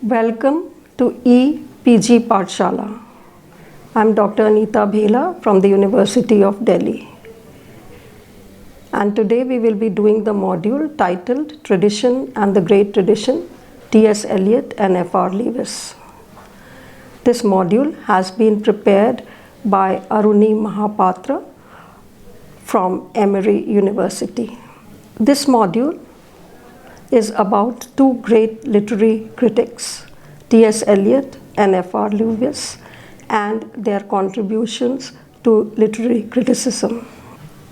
Welcome to EPG Pathshala. I'm Dr. Anita Bhela from the University of Delhi. And today we will be doing the module titled Tradition and the Great Tradition, T.S. Eliot and F.R. Leavis. This module has been prepared by Aruni Mahapatra from Emory University. This module is about two great literary critics, T.S. Eliot and F.R. Leavis, and their contributions to literary criticism.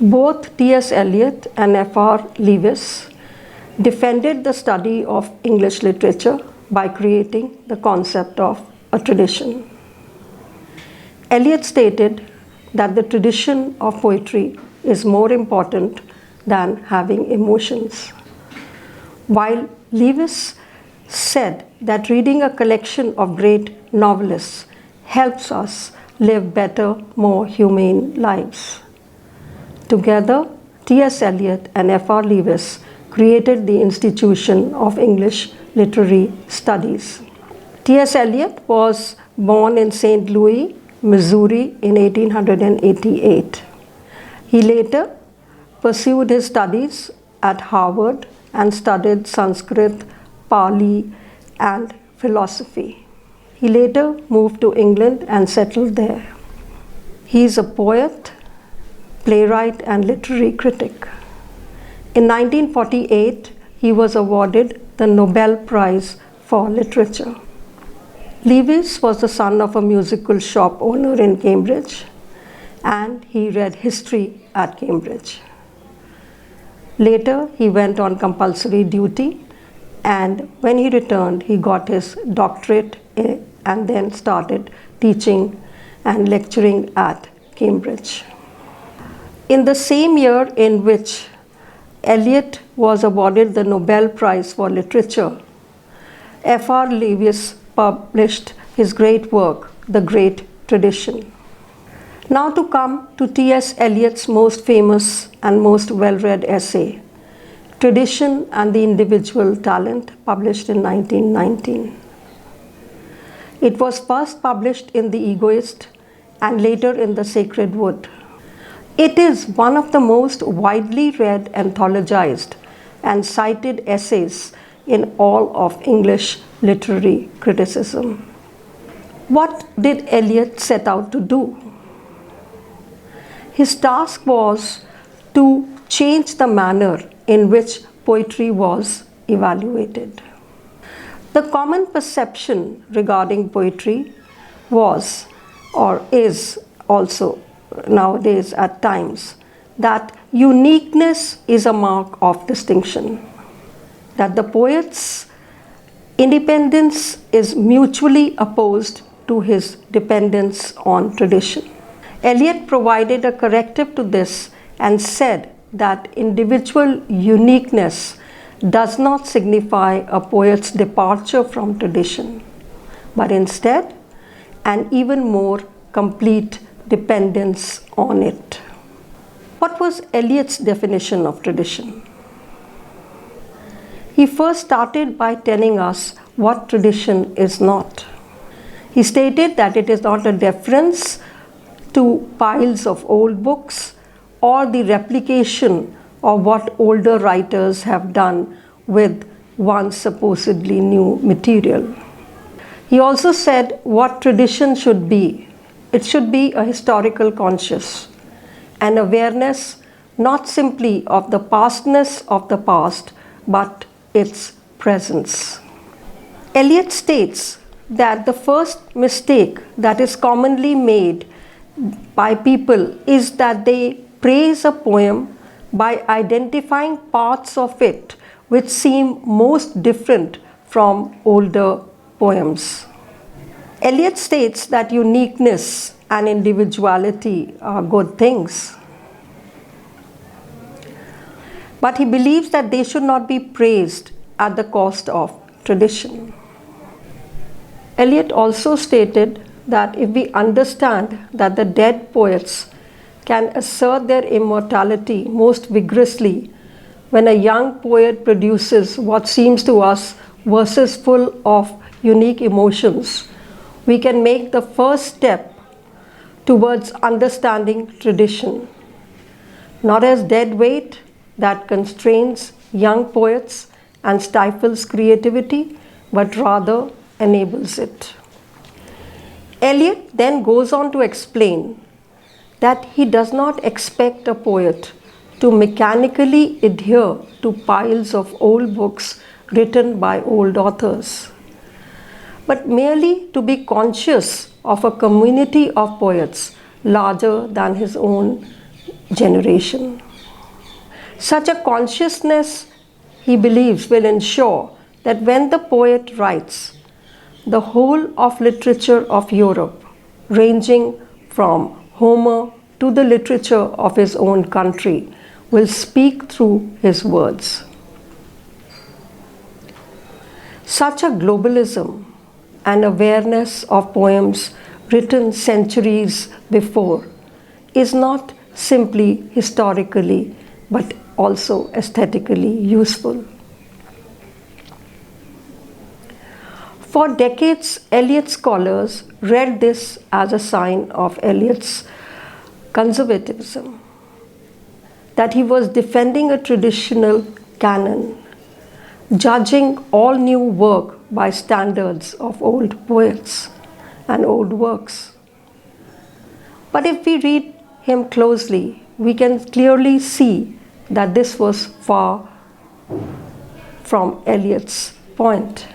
Both T.S. Eliot and F.R. Leavis defended the study of English literature by creating the concept of a tradition. Eliot stated that the tradition of poetry is more important than having emotions, while Leavis said that reading a collection of great novelists helps us live better, more humane lives. Together, T.S. Eliot and F.R. Leavis created the institution of English literary studies. T.S. Eliot was born in St. Louis, Missouri in 1888. He later pursued his studies at Harvard and studied Sanskrit, Pali, and philosophy. He later moved to England and settled there. He is a poet, playwright, and literary critic. In 1948, he was awarded the Nobel Prize for Literature. Leavis was the son of a musical shop owner in Cambridge, and he read history at Cambridge. Later, he went on compulsory duty, and when he returned, he got his doctorate and then started teaching and lecturing at Cambridge. In the same year in which Eliot was awarded the Nobel Prize for Literature, F.R. Leavis published his great work, The Great Tradition. Now to come to T.S. Eliot's most famous and most well-read essay, Tradition and the Individual Talent, published in 1919. It was first published in The Egoist and later in The Sacred Wood. It is one of the most widely read, anthologized, and cited essays in all of English literary criticism. What did Eliot set out to do? His task was to change the manner in which poetry was evaluated. The common perception regarding poetry was, or is also nowadays at times, that uniqueness is a mark of distinction, that the poet's independence is mutually opposed to his dependence on tradition. Eliot provided a corrective to this and said that individual uniqueness does not signify a poet's departure from tradition, but instead an even more complete dependence on it. What was Eliot's definition of tradition? He first started by telling us what tradition is not. He stated that it is not a deference to piles of old books or the replication of what older writers have done with once supposedly new material. He also said what tradition should be. It should be a historical conscious, an awareness not simply of the pastness of the past, but its presence. Eliot states that the first mistake that is commonly made by people is that they praise a poem by identifying parts of it which seem most different from older poems. Eliot states that uniqueness and individuality are good things, but he believes that they should not be praised at the cost of tradition. Eliot also stated that if we understand that the dead poets can assert their immortality most vigorously when a young poet produces what seems to us verses full of unique emotions, we can make the first step towards understanding tradition, not as dead weight that constrains young poets and stifles creativity, but rather enables it. Eliot then goes on to explain that he does not expect a poet to mechanically adhere to piles of old books written by old authors, but merely to be conscious of a community of poets larger than his own generation. Such a consciousness, he believes, will ensure that when the poet writes, the whole of literature of Europe, ranging from Homer to the literature of his own country, will speak through his words. Such a globalism and awareness of poems written centuries before is not simply historically but also aesthetically useful. For decades, Eliot scholars read this as a sign of Eliot's conservatism, that he was defending a traditional canon, judging all new work by standards of old poets and old works. But if we read him closely, we can clearly see that this was far from Eliot's point.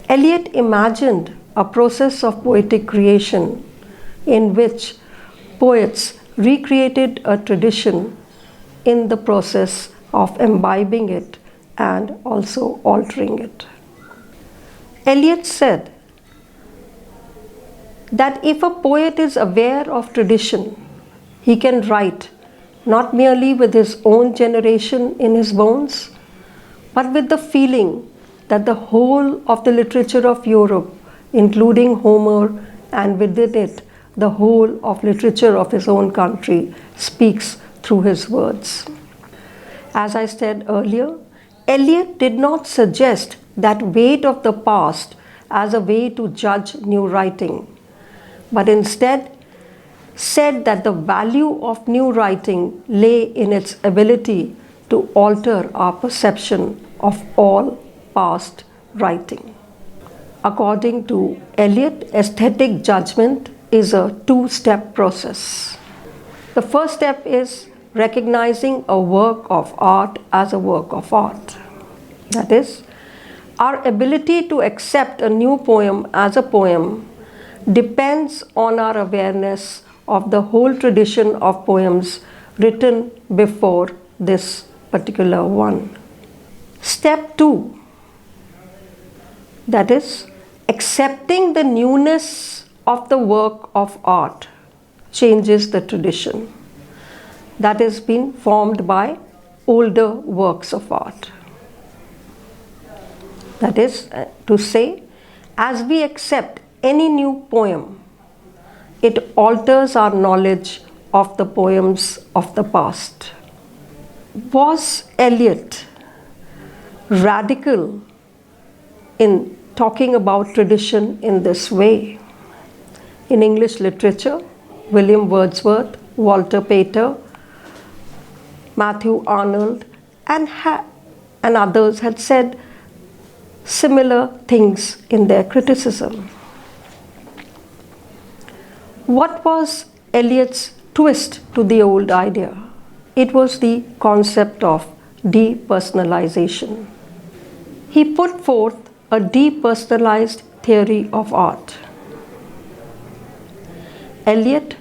Eliot imagined a process of poetic creation in which poets recreated a tradition in the process of imbibing it and also altering it. Eliot said that if a poet is aware of tradition, he can write not merely with his own generation in his bones, but with the feeling that the whole of the literature of Europe, including Homer, and within it, the whole of literature of his own country, speaks through his words. As I said earlier, Eliot did not suggest that weight of the past as a way to judge new writing, but instead said that the value of new writing lay in its ability to alter our perception of all past writing. According to Eliot, aesthetic judgment is a two-step process. The first step is recognizing a work of art as a work of art. That is, our ability to accept a new poem as a poem depends on our awareness of the whole tradition of poems written before this particular one. Step 2, that is, accepting the newness of the work of art, changes the tradition that has been formed by older works of art. That is to say, as we accept any new poem, it alters our knowledge of the poems of the past. Was Eliot radical in talking about tradition in this way? In English literature, William Wordsworth, Walter Pater, Matthew Arnold, and others had said similar things in their criticism. What was Eliot's twist to the old idea? It was the concept of depersonalization. He put forth a depersonalized theory of art. Eliot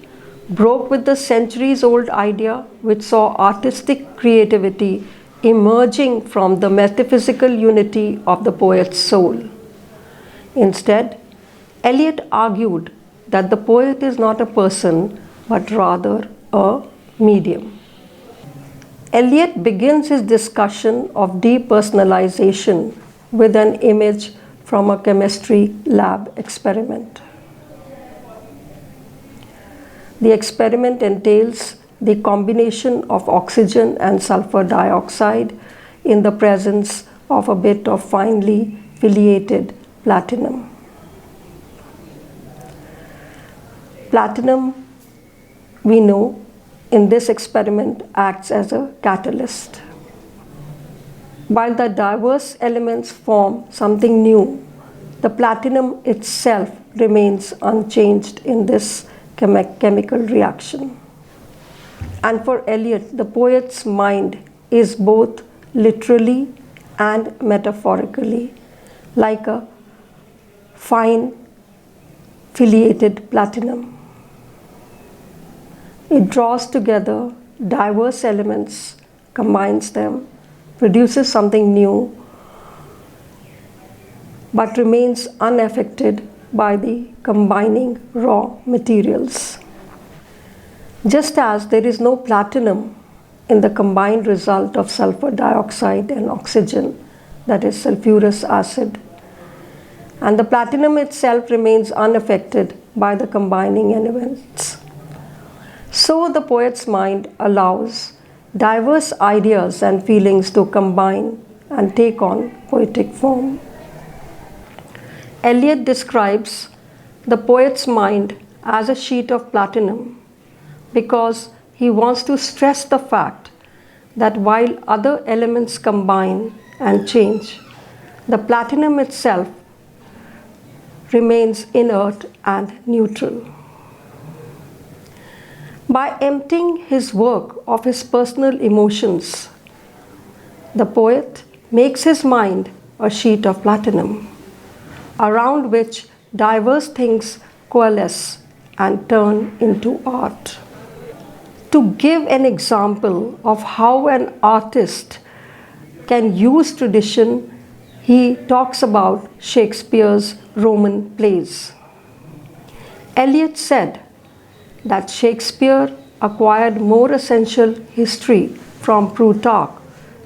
broke with the centuries-old idea which saw artistic creativity emerging from the metaphysical unity of the poet's soul. Instead, Eliot argued that the poet is not a person but rather a medium. Eliot begins his discussion of depersonalization with an image from a chemistry lab experiment. The experiment entails the combination of oxygen and sulfur dioxide in the presence of a bit of finely filiated platinum. Platinum, we know, in this experiment acts as a catalyst. While the diverse elements form something new, the platinum itself remains unchanged in this chemical reaction. And for Eliot, the poet's mind is both literally and metaphorically like a fine filiated platinum. It draws together diverse elements, combines them, produces something new, but remains unaffected by the combining raw materials. Just as there is no platinum in the combined result of sulfur dioxide and oxygen, that is sulfurous acid, and the platinum itself remains unaffected by the combining elements, so the poet's mind allows diverse ideas and feelings to combine and take on poetic form. Eliot describes the poet's mind as a sheet of platinum because he wants to stress the fact that while other elements combine and change, the platinum itself remains inert and neutral. By emptying his work of his personal emotions, the poet makes his mind a sheet of platinum, around which diverse things coalesce and turn into art. To give an example of how an artist can use tradition, he talks about Shakespeare's Roman plays. Eliot said that Shakespeare acquired more essential history from Plutarch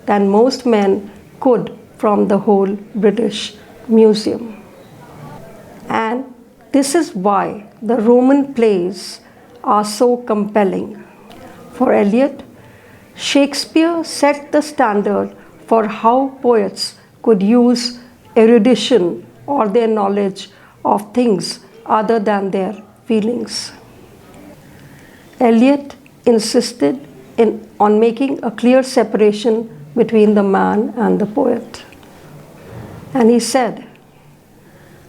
than most men could from the whole British Museum. And this is why the Roman plays are so compelling. For Eliot, Shakespeare set the standard for how poets could use erudition or their knowledge of things other than their feelings. Eliot insisted on making a clear separation between the man and the poet. And he said,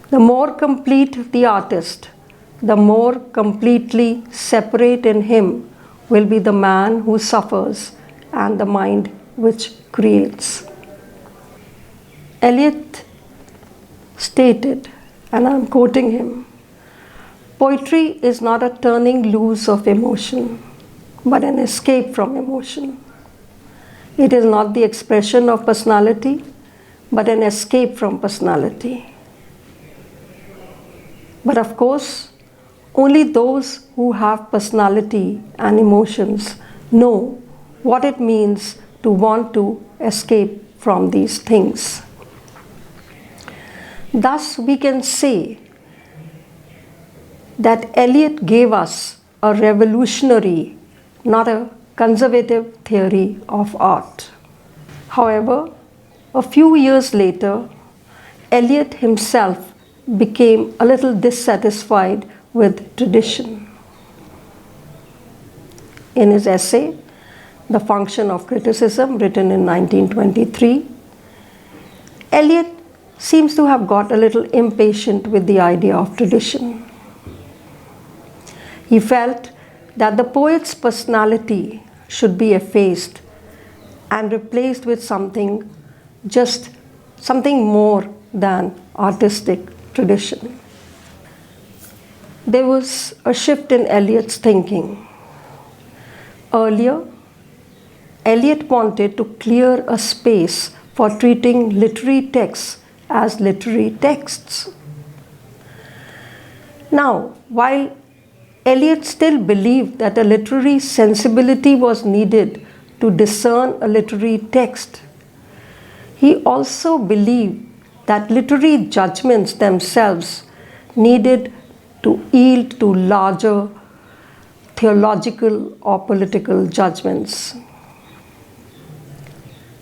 the more complete the artist, the more completely separate in him will be the man who suffers and the mind which creates. Eliot stated, and I'm quoting him, poetry is not a turning loose of emotion, but an escape from emotion. It is not the expression of personality, but an escape from personality. But of course, only those who have personality and emotions know what it means to want to escape from these things. Thus, we can say that Eliot gave us a revolutionary, not a conservative theory of art. However, a few years later, Eliot himself became a little dissatisfied with tradition. In his essay, The Function of Criticism, written in 1923, Eliot seems to have got a little impatient with the idea of tradition. He felt that the poet's personality should be effaced and replaced with something more than artistic tradition. There was a shift in Eliot's thinking. Earlier, Eliot wanted to clear a space for treating literary texts as literary texts. Now, while Eliot still believed that a literary sensibility was needed to discern a literary text, he also believed that literary judgments themselves needed to yield to larger theological or political judgments.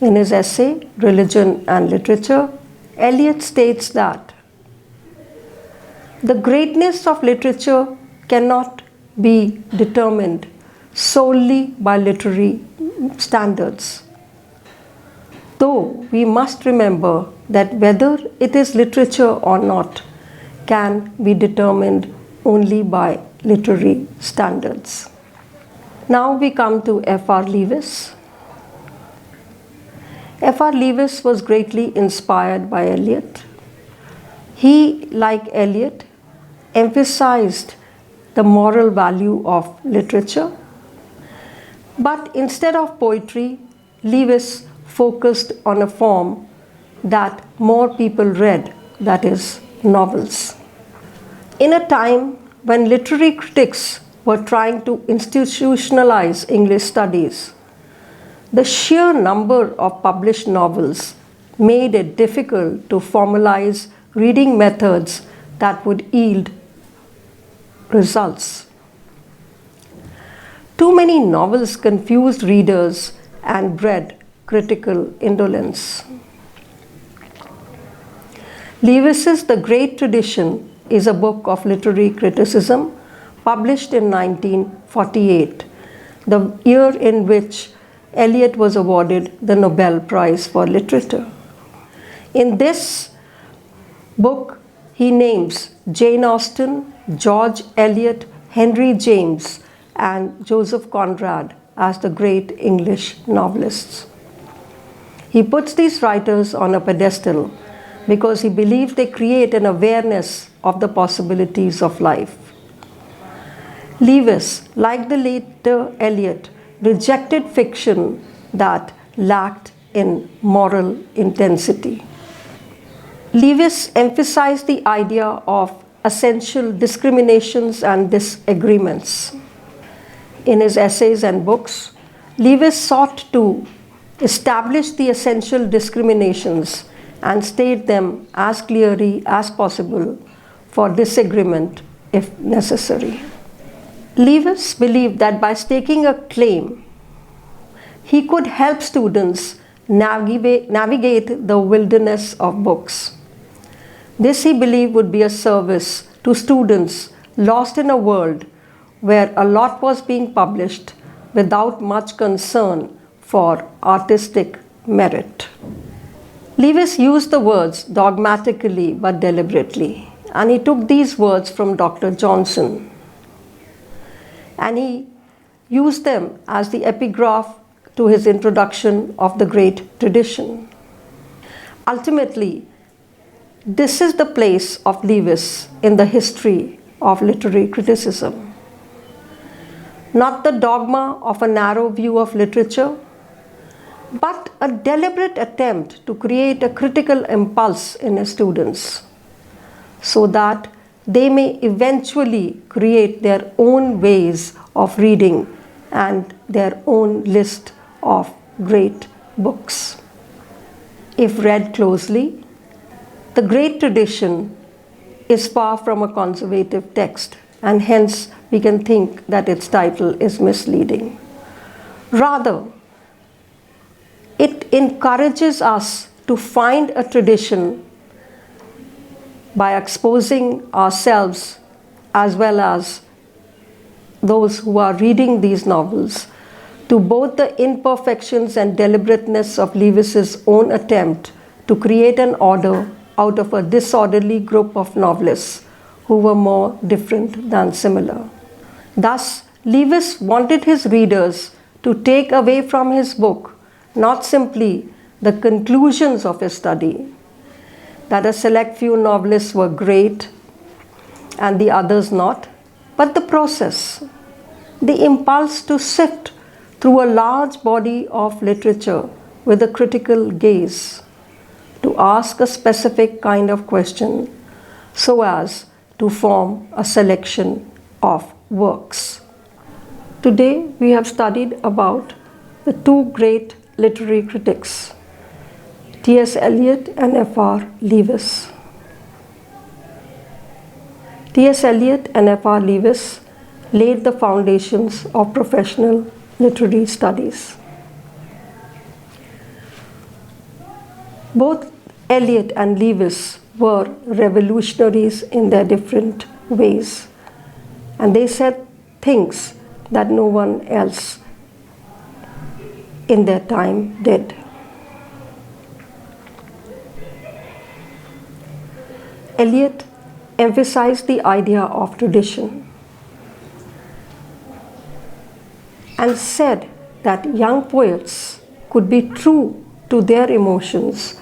In his essay, Religion and Literature, Eliot states that the greatness of literature cannot be determined solely by literary standards. Though we must remember that whether it is literature or not can be determined only by literary standards. Now we come to F.R. Leavis. F.R. Leavis was greatly inspired by Eliot. He, like Eliot, emphasized the moral value of literature. But instead of poetry, Leavis focused on a form that more people read, that is, novels. In a time when literary critics were trying to institutionalize English studies, the sheer number of published novels made it difficult to formalize reading methods that would yield results. Too many novels confused readers and bred critical indolence. Leavis's The Great Tradition is a book of literary criticism published in 1948, the year in which Eliot was awarded the Nobel Prize for Literature. In this book, he names Jane Austen, George Eliot, Henry James, and Joseph Conrad as the great English novelists. He puts these writers on a pedestal because he believes they create an awareness of the possibilities of life. Leavis, like the later Eliot, rejected fiction that lacked in moral intensity. Leavis emphasized the idea of essential discriminations and disagreements. In his essays and books, Leavis sought to establish the essential discriminations and state them as clearly as possible for disagreement if necessary. Leavis believed that by staking a claim, he could help students navigate the wilderness of books. This, he believed, would be a service to students lost in a world where a lot was being published without much concern for artistic merit. Leavis used the words dogmatically but deliberately, and he took these words from Dr. Johnson, and he used them as the epigraph to his introduction of the Great Tradition. Ultimately, this is the place of Leavis in the history of literary criticism. Not the dogma of a narrow view of literature, but a deliberate attempt to create a critical impulse in his students so that they may eventually create their own ways of reading and their own list of great books. If read closely, the Great Tradition is far from a conservative text, and hence we can think that its title is misleading. Rather, it encourages us to find a tradition by exposing ourselves as well as those who are reading these novels to both the imperfections and deliberateness of Leavis's own attempt to create an order out of a disorderly group of novelists who were more different than similar. Thus, Leavis wanted his readers to take away from his book not simply the conclusions of his study, that a select few novelists were great and the others not, but the process, the impulse to sift through a large body of literature with a critical gaze, to ask a specific kind of question so as to form a selection of works. Today we have studied about the two great literary critics, T.S. Eliot and F.R. Leavis. T.S. Eliot and F.R. Leavis laid the foundations of professional literary studies. Both Eliot and Leavis were revolutionaries in their different ways, and they said things that no one else in their time did. Eliot emphasized the idea of tradition and said that young poets could be true to their emotions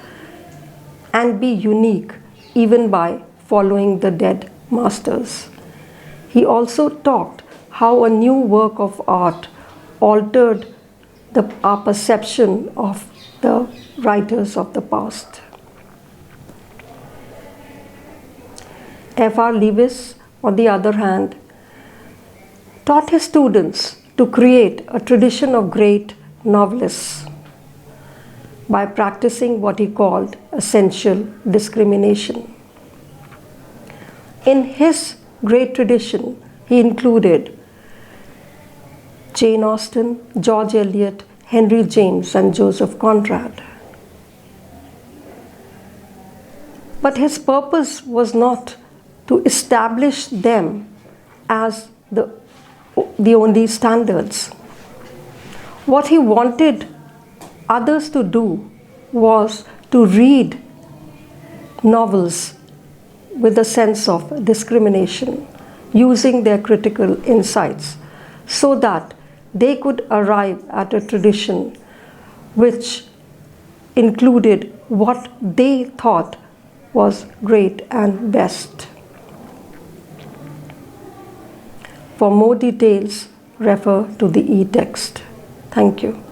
and be unique even by following the dead masters. He also talked how a new work of art altered our perception of the writers of the past. F.R. Leavis, on the other hand, taught his students to create a tradition of great novelists by practicing what he called essential discrimination. In his great tradition, he included Jane Austen, George Eliot, Henry James, and Joseph Conrad. But his purpose was not to establish them as the only standards. What he wanted others to do was to read novels with a sense of discrimination, using their critical insights, so that they could arrive at a tradition which included what they thought was great and best. For more details, refer to the e-text. Thank you.